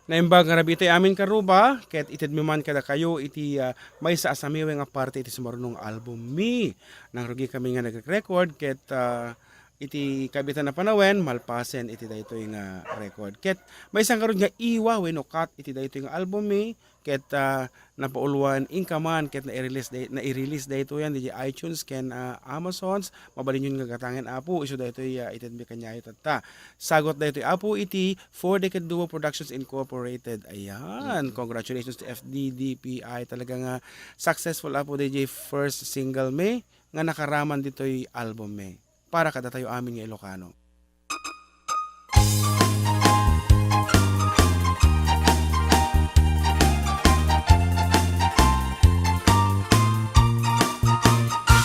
Naimbag nga rabi ito'y amin karuba, ket itid mi man kada kayo iti may sa asamiwe nga parte iti sumarunong album mi. Nang rugi kami nga nag-record, ket iti kabitan na panawen, malpasen iti daytoy nga record. Ket may isang karon nga iwa wenno cut iti daytoy nga album mi, ket napauluan inkaman ket na-release dayto yan di iTunes ken Amazons, mabalin yun nga gatangen apo isu daytoy itid mi kanyayo tatta. Sagot daytoy apo iti 4 Decade Duo Productions Incorporated. Ayan, congratulations to FDDPI, talaga nga successful apo DJ first single me nga nakaraman ditoy album me para kada tayo amin nga Ilocano.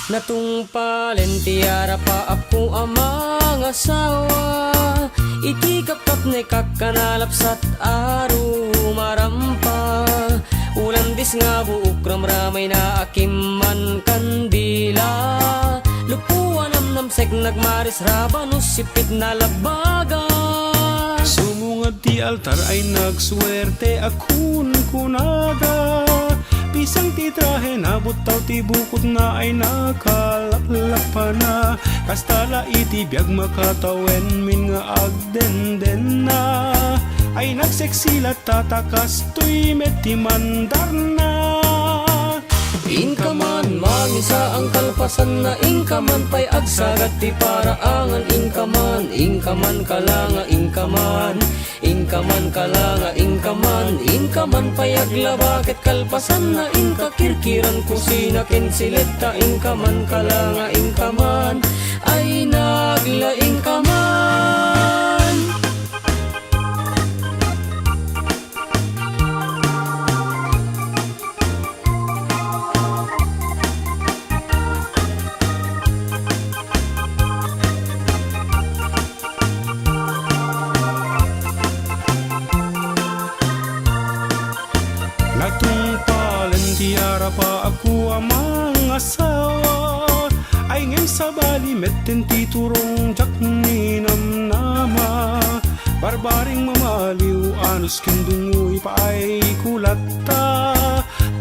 Natungpalen tiara pa ako amang asawa, iti kapkap ne kakanalapsat aro marampa. Ulandis nga buuk ramramay na akiman kandila, lupuan namnamsek nagmaris rabanus sipit na labaga. Sumungad ti altar ay nagswerte akun kunaga, pisang ti trahe nabutaw ti bukod na ay nakalaklak pa na, kastala iti biag makatawen min nga agdenden na, ay nagseksilat tatakas tuy meti mandar na. Inkaman mangisa ang kalpasan na inkaman pay agsagat ti paraangan inkaman, inkaman kalanga inkaman, inkaman kalanga inkaman, inkaman pay aglabakit kalpasan na inkakirkiran kusina ken sileta inkaman kalanga inkaman, ay nagla inkaman. Natungpalan tiara pa ako amang asawa, ay ngem sa bali metten ti turong jak ni namnama, barbaring mamaliw anus kendungoy pa ay kulatta,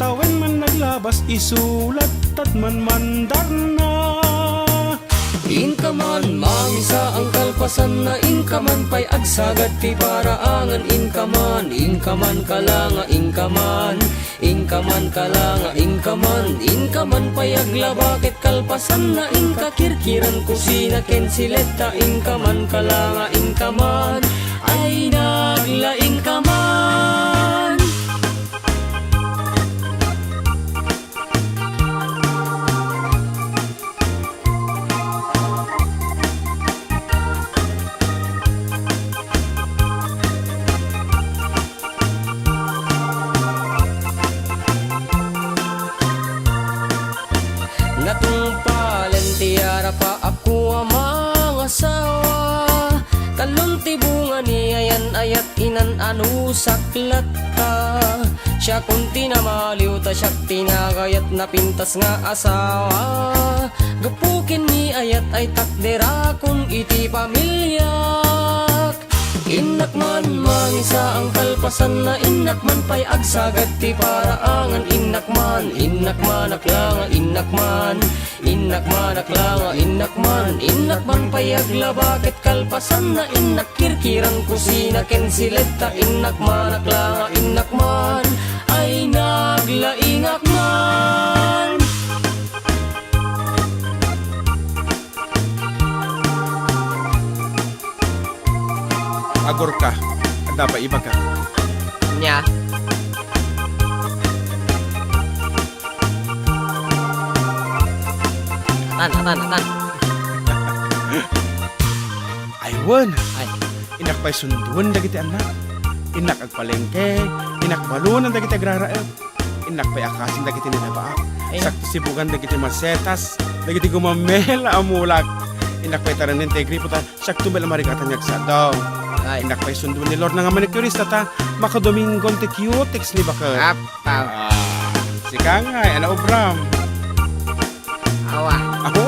tawen man naglabas isulat at man mandar na. Inkaman mangisa ang kalpasan na inkaman pay agsagat ti paraangan inkaman, inkaman kalanga inkaman, inkaman kalanga inkaman, inkaman pay aglabakit kalpasan na inkakirkiran kusina ken sileta inkaman kalanga inkaman, ay nagla inkaman. Natungpalan tiara pa ako amang asawa, kalong tibungan ni ayan ayat inan anu saklat ta, siya kunti na maliw ta siya tinagayat na pintas nga asawa, gapukin ni ayat ay takdera kun iti pamilyak. Inakman mangisa ang kalpasan na inakman pay agsagat ti paraangan inakman, inakman aklanga inakman, inakman aklanga inakman, inakman pay aglabakit kalpasan na inakirkiran kusina ken sileta inakman aklanga inakman, ay naglaingakman. Agor ka, dapat iba ka. Nya. Atan. Aywan, Ay, inak pa'y sunduan dagiti anak, inak agpalengke, inak balunan dagiti agraraep, inak pa'y akasin dagiti nilabaak, Ayun. sakto sibugan dagiti masetas, dagiti gumamela amulag, inak pa'y taranin tegri puta, sakto bela marikatan yagsa daw. ay. Inak pa'y sunduan ni Lord nga manicurista ta, makadomingon ti cutex ni bakit. Apa. Si Kangay, ana obram. Awa. Ako